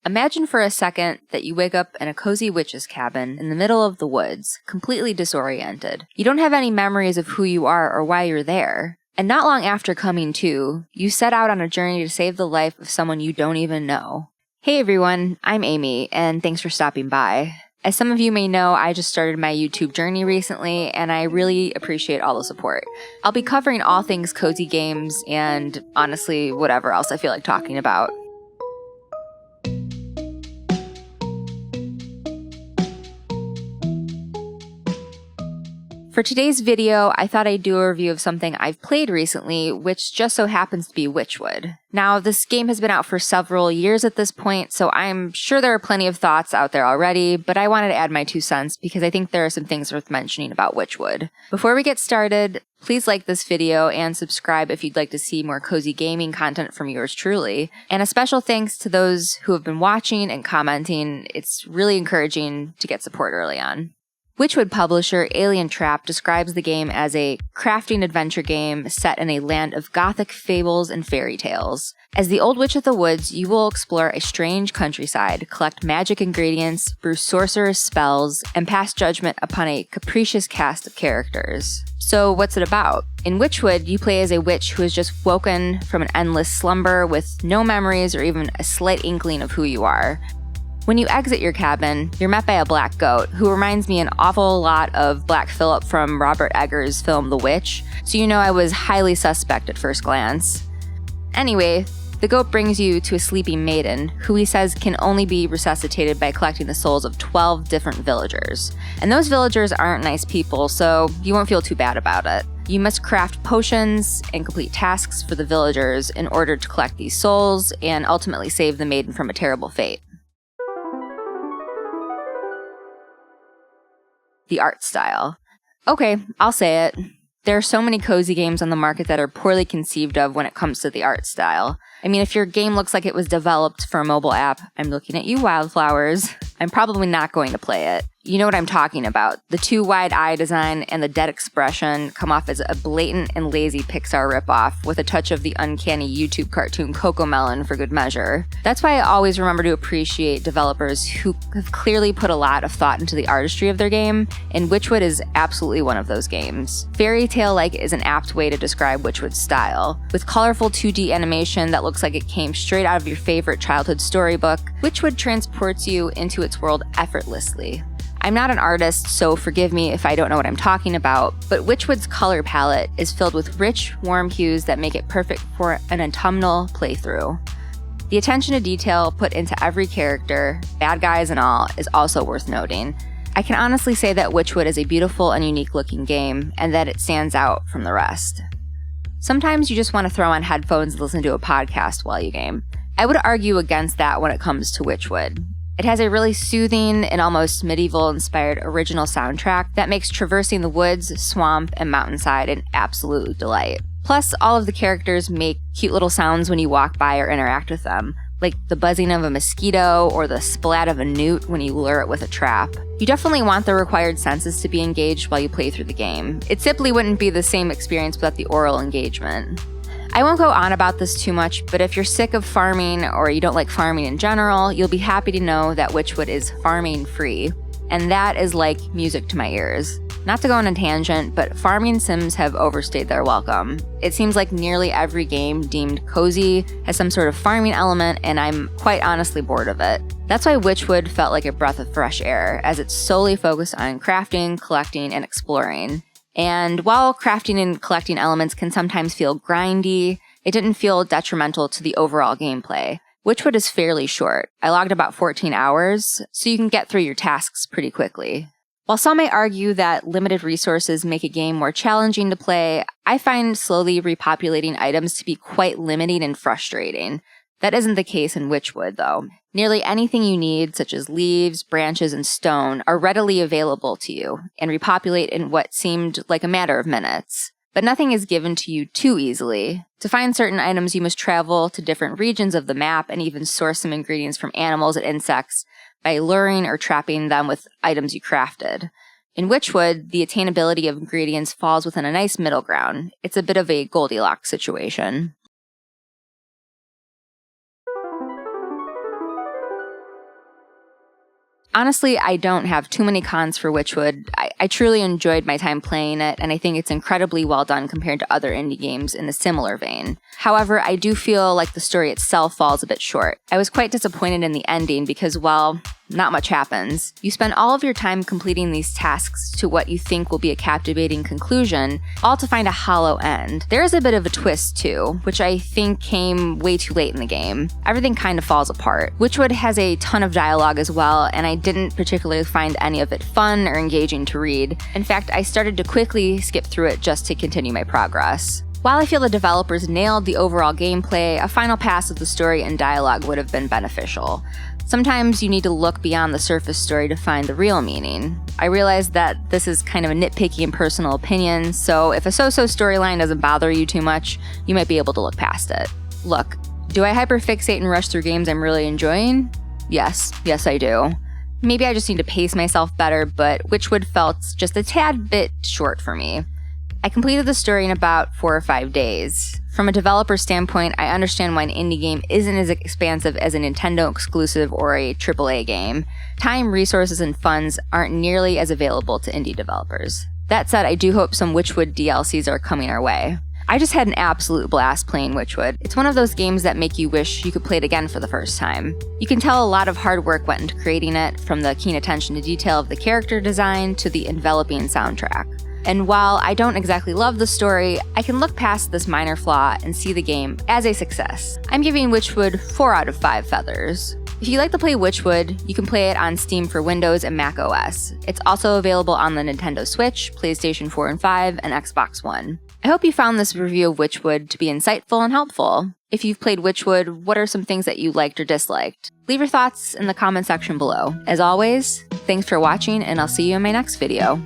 Imagine for a second that you wake up in a cozy witch's cabin in the middle of the woods, completely disoriented. You don't have any memories of who you are or why you're there. And not long after coming to, you set out on a journey to save the life of someone you don't even know. Hey everyone, I'm Amy, and thanks for stopping by. As some of you may know, I just started my YouTube journey recently, and I really appreciate all the support. I'll be covering all things cozy games and, honestly, whatever else I feel like talking about. For today's video, I thought I'd do a review of something I've played recently, which just so happens to be Wytchwood. Now, this game has been out for several years at this point, so I'm sure there are plenty of thoughts out there already, but I wanted to add my 2 cents because I think there are some things worth mentioning about Wytchwood. Before we get started, please like this video and subscribe if you'd like to see more cozy gaming content from yours truly. And a special thanks to those who have been watching and commenting. It's really encouraging to get support early on. Wytchwood publisher Alien Trap describes the game as a crafting adventure game set in a land of gothic fables and fairy tales. As the Old Witch of the Woods, you will explore a strange countryside, collect magic ingredients, brew sorcerer's spells, and pass judgment upon a capricious cast of characters. So what's it about? In Wytchwood, you play as a witch who has just woken from an endless slumber with no memories or even a slight inkling of who you are. When you exit your cabin, you're met by a black goat, who reminds me an awful lot of Black Phillip from Robert Eggers' film The Witch, so you know I was highly suspect at first glance. Anyway, the goat brings you to a sleeping maiden, who he says can only be resuscitated by collecting the souls of 12 different villagers. And those villagers aren't nice people, so you won't feel too bad about it. You must craft potions and complete tasks for the villagers in order to collect these souls and ultimately save the maiden from a terrible fate. The art style. Okay, I'll say it. There are so many cozy games on the market that are poorly conceived of when it comes to the art style. I mean, if your game looks like it was developed for a mobile app, I'm looking at you, Wildflowers, I'm probably not going to play it. You know what I'm talking about. The too wide eye design and the dead expression come off as a blatant and lazy Pixar ripoff with a touch of the uncanny YouTube cartoon Cocomelon for good measure. That's why I always remember to appreciate developers who have clearly put a lot of thought into the artistry of their game, and Wytchwood is absolutely one of those games. Fairytale-like is an apt way to describe Wytchwood's style. With colorful 2D animation that looks like it came straight out of your favorite childhood storybook, Wytchwood transports you into its world effortlessly. I'm not an artist, so forgive me if I don't know what I'm talking about, but Wytchwood's color palette is filled with rich, warm hues that make it perfect for an autumnal playthrough. The attention to detail put into every character, bad guys and all, is also worth noting. I can honestly say that Wytchwood is a beautiful and unique looking game, and that it stands out from the rest. Sometimes you just want to throw on headphones and listen to a podcast while you game. I would argue against that when it comes to Wytchwood. It has a really soothing and almost medieval-inspired original soundtrack that makes traversing the woods, swamp, and mountainside an absolute delight. Plus, all of the characters make cute little sounds when you walk by or interact with them, like the buzzing of a mosquito or the splat of a newt when you lure it with a trap. You definitely want the required senses to be engaged while you play through the game. It simply wouldn't be the same experience without the oral engagement. I won't go on about this too much, but if you're sick of farming or you don't like farming in general, you'll be happy to know that Wytchwood is farming free. And that is like music to my ears. Not to go on a tangent, but farming sims have overstayed their welcome. It seems like nearly every game deemed cozy has some sort of farming element, and I'm quite honestly bored of it. That's why Wytchwood felt like a breath of fresh air, as it's solely focused on crafting, collecting, and exploring. And while crafting and collecting elements can sometimes feel grindy, it didn't feel detrimental to the overall gameplay. Wytchwood is fairly short. I logged about 14 hours, so you can get through your tasks pretty quickly. While some may argue that limited resources make a game more challenging to play, I find slowly repopulating items to be quite limiting and frustrating. That isn't the case in Wytchwood, though. Nearly anything you need, such as leaves, branches, and stone, are readily available to you, and repopulate in what seemed like a matter of minutes. But nothing is given to you too easily. To find certain items, you must travel to different regions of the map and even source some ingredients from animals and insects by luring or trapping them with items you crafted. In Wytchwood, the attainability of ingredients falls within a nice middle ground. It's a bit of a Goldilocks situation. Honestly, I don't have too many cons for Wytchwood. I truly enjoyed my time playing it, and I think it's incredibly well done compared to other indie games in a similar vein. However, I do feel like the story itself falls a bit short. I was quite disappointed in the ending because, well, not much happens. You spend all of your time completing these tasks to what you think will be a captivating conclusion, all to find a hollow end. There is a bit of a twist too, which I think came way too late in the game. Everything kind of falls apart. Wytchwood has a ton of dialogue as well, and I didn't particularly find any of it fun or engaging to read. In fact, I started to quickly skip through it just to continue my progress. While I feel the developers nailed the overall gameplay, a final pass of the story and dialogue would have been beneficial. Sometimes you need to look beyond the surface story to find the real meaning. I realize that this is kind of a nitpicky and personal opinion, so if a so-so storyline doesn't bother you too much, you might be able to look past it. Look, do I hyperfixate and rush through games I'm really enjoying? Yes I do. Maybe I just need to pace myself better, but Wytchwood felt just a tad bit short for me. I completed the story in about 4 or 5 days. From a developer standpoint, I understand why an indie game isn't as expansive as a Nintendo exclusive or a AAA game. Time, resources, and funds aren't nearly as available to indie developers. That said, I do hope some Wytchwood DLCs are coming our way. I just had an absolute blast playing Wytchwood. It's one of those games that make you wish you could play it again for the first time. You can tell a lot of hard work went into creating it, from the keen attention to detail of the character design to the enveloping soundtrack. And while I don't exactly love the story, I can look past this minor flaw and see the game as a success. I'm giving Wytchwood 4 out of 5 feathers. If you like to play Wytchwood, you can play it on Steam for Windows and Mac OS. It's also available on the Nintendo Switch, PlayStation 4 and 5, and Xbox One. I hope you found this review of Wytchwood to be insightful and helpful. If you've played Wytchwood, what are some things that you liked or disliked? Leave your thoughts in the comment section below. As always, thanks for watching, and I'll see you in my next video.